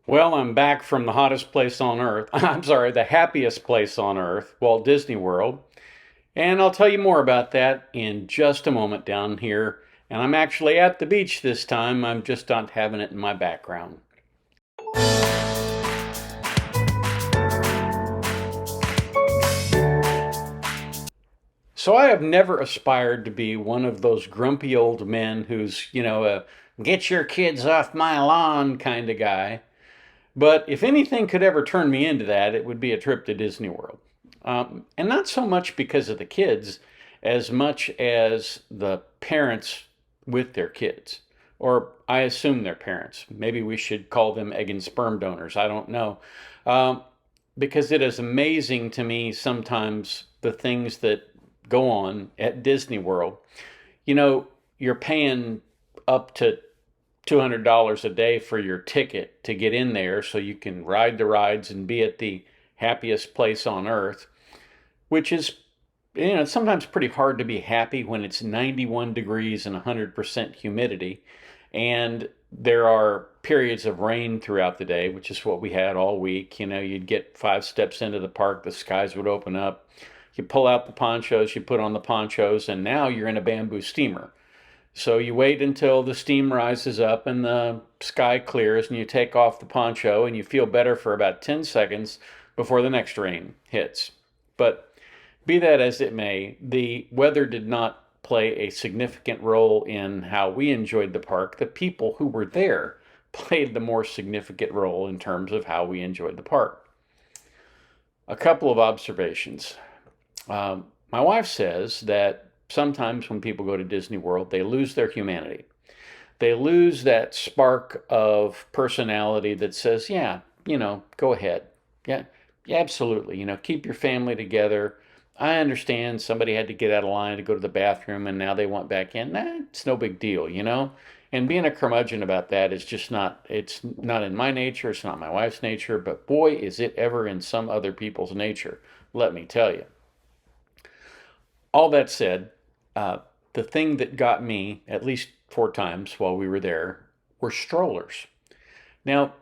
Well, I'm back from the hottest place on earth. I'm sorry, the happiest place on earth, Walt Disney World. And I'll tell you more about that in just a moment down here. And I'm actually at the beach this time. I'm just not having it in my background. So I have never aspired to be one of those grumpy old men who's, a get your kids off my lawn kind of guy. But if anything could ever turn me into that, it would be a trip to Disney World. And not so much because of the kids as much as the parents with their kids. Or I assume they're parents. Maybe we should call them egg and sperm donors. I don't know. Um, because it is amazing to me sometimes the things that go on at Disney World. You're paying up to $200 a day for your ticket to get in there so you can ride the rides and be at the happiest place on earth, which is, it's sometimes pretty hard to be happy when it's 91 degrees and 100% humidity. And there are periods of rain throughout the day, which is what we had all week. You'd get 5 steps into the park, the skies would open up. You pull out the ponchos, you put on the ponchos, and now you're in a bamboo steamer. So you wait until the steam rises up and the sky clears, and you take off the poncho and you feel better for about 10 seconds before the next rain hits. But be that as it may, the weather did not play a significant role in how we enjoyed the park. The people who were there played the more significant role in terms of how we enjoyed the park. A couple of observations. My wife says that sometimes when people go to Disney World, they lose their humanity. They lose that spark of personality that says, yeah, go ahead. Yeah, yeah, absolutely. Keep your family together. I understand somebody had to get out of line to go to the bathroom and now they want back in. It's no big deal. And being a curmudgeon about that is just not, it's not in my nature, it's not my wife's nature, but boy, is it ever in some other people's nature, let me tell you. All that said, uh, the thing that got me at least 4 times while we were there were strollers. Now,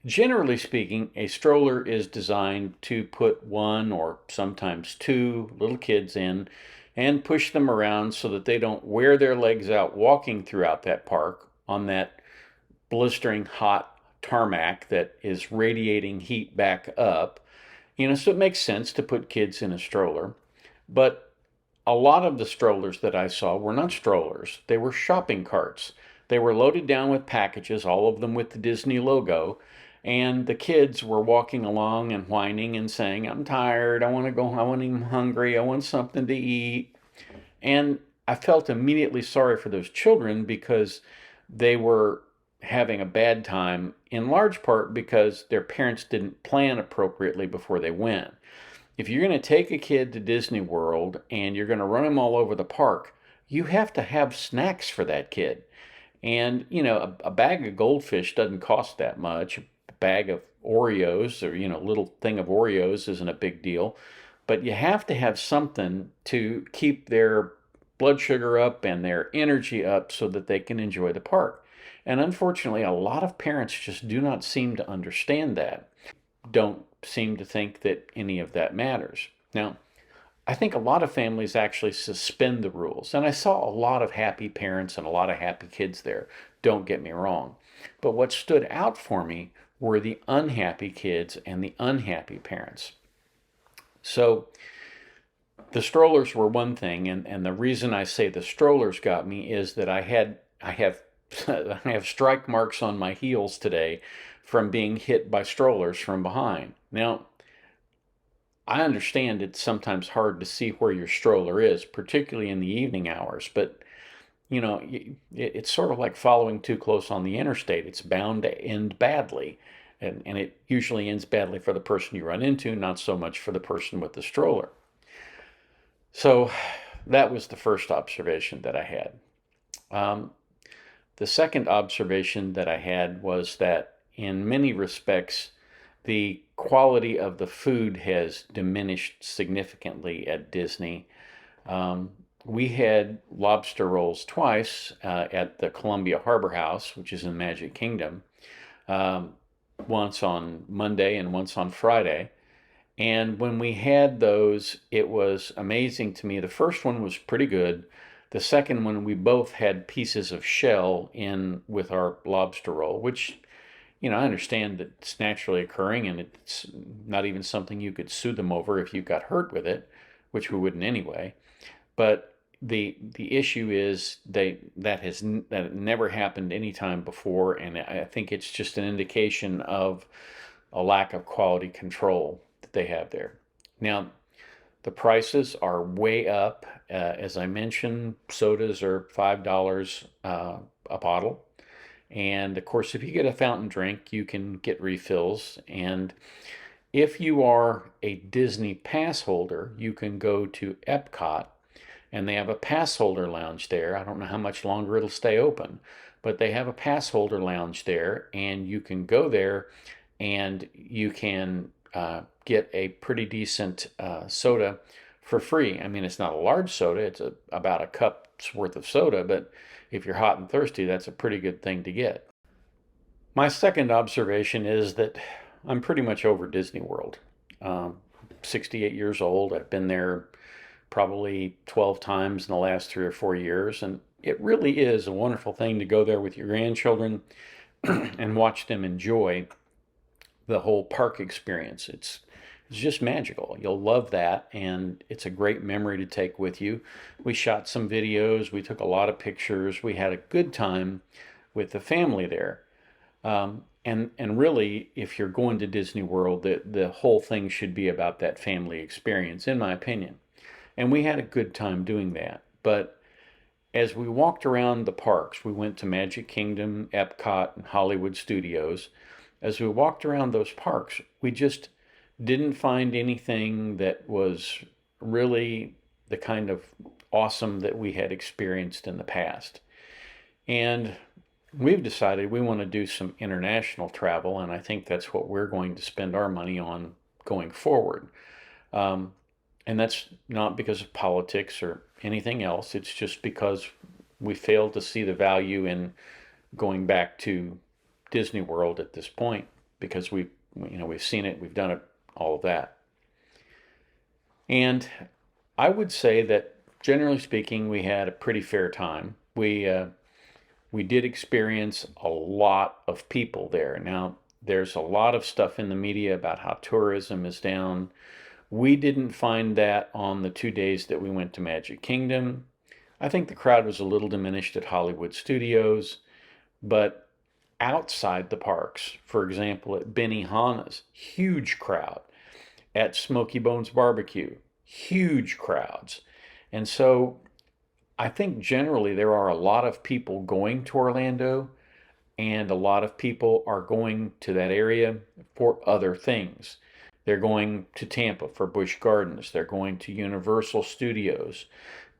generally speaking, a stroller is designed to put one or sometimes two little kids in and push them around so that they don't wear their legs out walking throughout that park on that blistering hot tarmac that is radiating heat back up. So it makes sense to put kids in a stroller. But a lot of the strollers that I saw were not strollers, they were shopping carts. They were loaded down with packages, all of them with the Disney logo, and the kids were walking along and whining and saying, I'm tired, I want to go, I'm hungry, I want something to eat. And I felt immediately sorry for those children because they were having a bad time, in large part because their parents didn't plan appropriately before they went. If you're going to take a kid to Disney World and you're going to run him all over the park, you have to have snacks for that kid. And, a bag of goldfish doesn't cost that much. A bag of Oreos or, little thing of Oreos isn't a big deal. But you have to have something to keep their blood sugar up and their energy up so that they can enjoy the park. And unfortunately, a lot of parents just do not seem to understand that, don't seem to think that any of that matters. Now, I think a lot of families actually suspend the rules, and I saw a lot of happy parents and a lot of happy kids there, don't get me wrong. But what stood out for me were the unhappy kids and the unhappy parents. So the strollers were one thing, and the reason I say the strollers got me is that I have I have strike marks on my heels today from being hit by strollers from behind. Now, I understand it's sometimes hard to see where your stroller is, particularly in the evening hours, but it's sort of like following too close on the interstate. It's bound to end badly. And it usually ends badly for the person you run into, not so much for the person with the stroller. So that was the first observation that I had. Um, the second observation that I had was that in many respects, the quality of the food has diminished significantly at Disney. Um, we had lobster rolls twice at the Columbia Harbor House, which is in Magic Kingdom. Um, once on Monday and once on Friday. And when we had those, it was amazing to me. The first one was pretty good. The second one, we both had pieces of shell in with our lobster roll, which, I understand that it's naturally occurring and it's not even something you could sue them over if you got hurt with it, which we wouldn't anyway. But the issue is that never happened any time before, and I think it's just an indication of a lack of quality control that they have there. Now, the prices are way up. As I mentioned, sodas are $5 a bottle. And of course, if you get a fountain drink, you can get refills. And if you are a Disney pass holder, you can go to Epcot and they have a pass holder lounge there. I don't know how much longer it'll stay open, but they have a pass holder lounge there, and you can go there and you can get a pretty decent soda for free. I mean, it's not a large soda, it's about a cup's worth of soda, but if you're hot and thirsty, that's a pretty good thing to get. My second observation is that I'm pretty much over Disney World. 68 years old. I've been there probably 12 times in the last 3 or 4 years, and it really is a wonderful thing to go there with your grandchildren and watch them enjoy the whole park experience. It's just magical. You'll love that, and it's a great memory to take with you. We shot some videos, we took a lot of pictures, we had a good time with the family there. And really, if you're going to Disney World, the whole thing should be about that family experience, in my opinion. And we had a good time doing that. But as we walked around the parks, we went to Magic Kingdom, Epcot, and Hollywood Studios. As we walked around those parks, we just didn't find anything that was really the kind of awesome that we had experienced in the past. And we've decided we want to do some international travel, and I think that's what we're going to spend our money on going forward. And that's not because of politics or anything else. It's just because we failed to see the value in going back to Disney World at this point, because we've seen it, we've done it, all of that. And I would say that generally speaking, we had a pretty fair time. We did experience a lot of people there. Now, there's a lot of stuff in the media about how tourism is down. We didn't find that on the 2 days that we went to Magic Kingdom. I think the crowd was a little diminished at Hollywood Studios, but outside the parks, for example, at Benihana's, huge crowd. At Smoky Bones Barbecue, huge crowds. And so I think generally there are a lot of people going to Orlando, and a lot of people are going to that area for other things. They're going to Tampa for Busch Gardens. They're going to Universal Studios.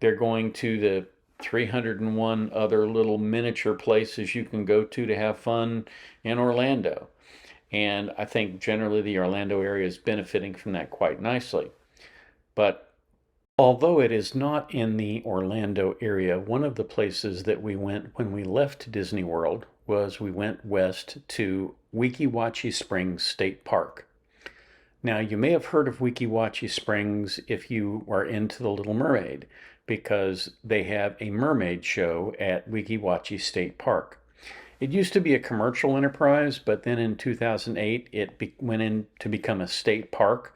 They're going to the 301 other little miniature places you can go to have fun in Orlando. And I think generally the Orlando area is benefiting from that quite nicely. But although it is not in the Orlando area, one of the places that we went when we left Disney World was we went west to Weeki Wachee Springs State Park. Now, you may have heard of Weeki Wachee Springs if you are into The Little Mermaid, because they have a mermaid show at Weeki Wachee State Park. It used to be a commercial enterprise, but then in 2008 it went in to become a state park.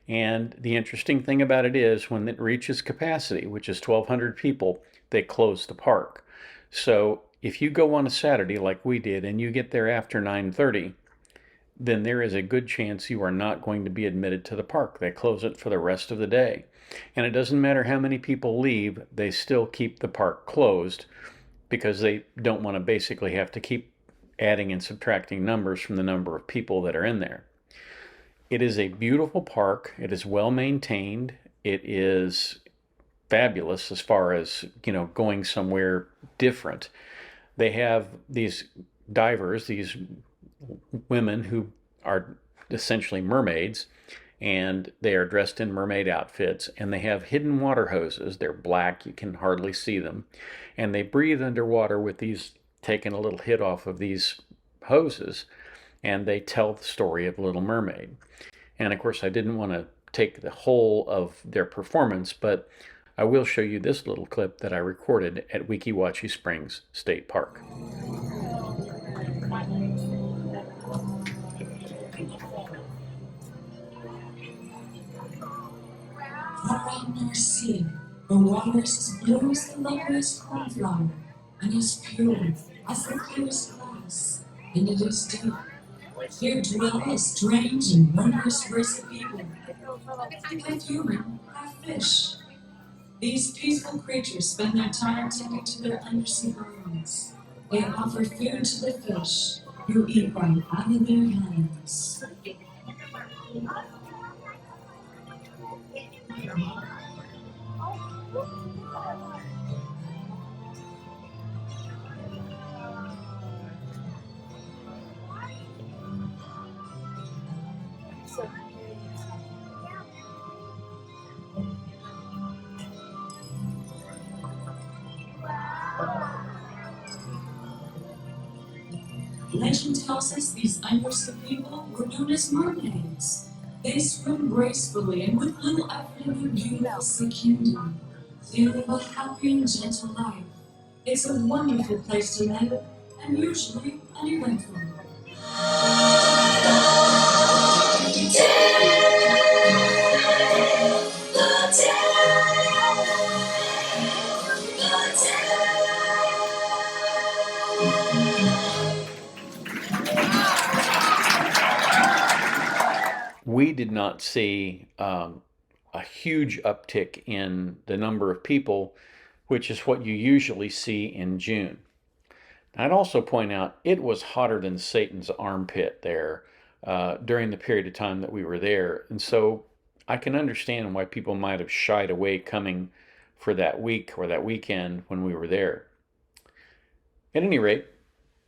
And the interesting thing about it is when it reaches capacity, which is 1,200 people, they close the park. So if you go on a Saturday like we did and you get there after 9:30, then there is a good chance you are not going to be admitted to the park. They close it for the rest of the day. And it doesn't matter how many people leave, they still keep the park closed because they don't want to basically have to keep adding and subtracting numbers from the number of people that are in there. It is a beautiful park. It is well maintained. It is fabulous as far as, going somewhere different. They have these divers, these women who are essentially mermaids, and they are dressed in mermaid outfits, and they have hidden water hoses. They're black, you can hardly see them, and they breathe underwater with these, taking a little hit off of these hoses, and they tell the story of Little Mermaid. And of course, I didn't want to take the whole of their performance, but I will show you this little clip that I recorded at Weeki Wachee Springs State Park. Far out near sea, the water is as blue as the loveliest cornflower, and as pure as the clearest glass, and it is deep. Here dwell a strange and wondrous race of people, half human, half fish. These peaceful creatures spend their time tending to their undersea homes. They offer food to the fish, who eat right out of their hands. Legend tells us these undersea people were known as mermaids. They swim gracefully and with little effort in their beautiful sea kingdom. They live a happy and gentle life. It's a wonderful place to live, and usually uneventful. We did not see a huge uptick in the number of people, which is what you usually see in June. I'd also point out it was hotter than Satan's armpit there during the period of time that we were there. And so I can understand why people might have shied away coming for that week or that weekend when we were there. At any rate,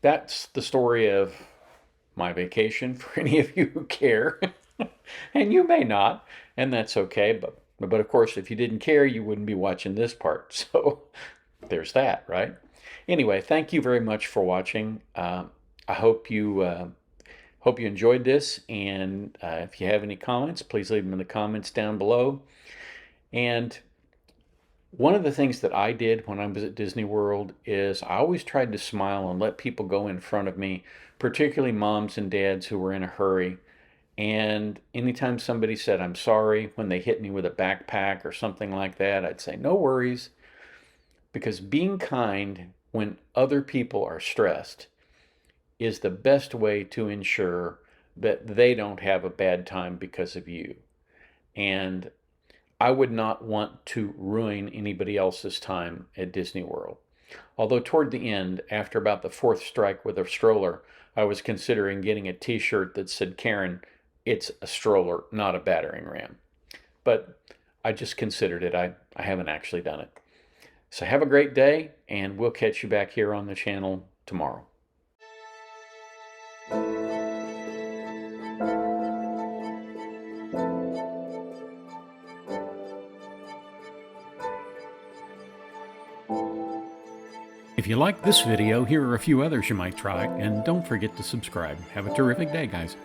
that's the story of my vacation for any of you who care. And you may not, and that's okay. But of course, if you didn't care, you wouldn't be watching this part. So there's that, right? Anyway, thank you very much for watching. I hope you enjoyed this, and if you have any comments, please leave them in the comments down below. And one of the things that I did when I was at Disney World is I always tried to smile and let people go in front of me, particularly moms and dads who were in a hurry. And anytime somebody said, "I'm sorry," when they hit me with a backpack or something like that, I'd say, "No worries." Because being kind when other people are stressed is the best way to ensure that they don't have a bad time because of you. And I would not want to ruin anybody else's time at Disney World. Although toward the end, after about the fourth strike with a stroller, I was considering getting a t-shirt that said, "Karen, it's a stroller, not a battering ram." But I just considered it. I haven't actually done it. So have a great day, and we'll catch you back here on the channel tomorrow. If you like this video, here are a few others you might try, and don't forget to subscribe. Have a terrific day, guys.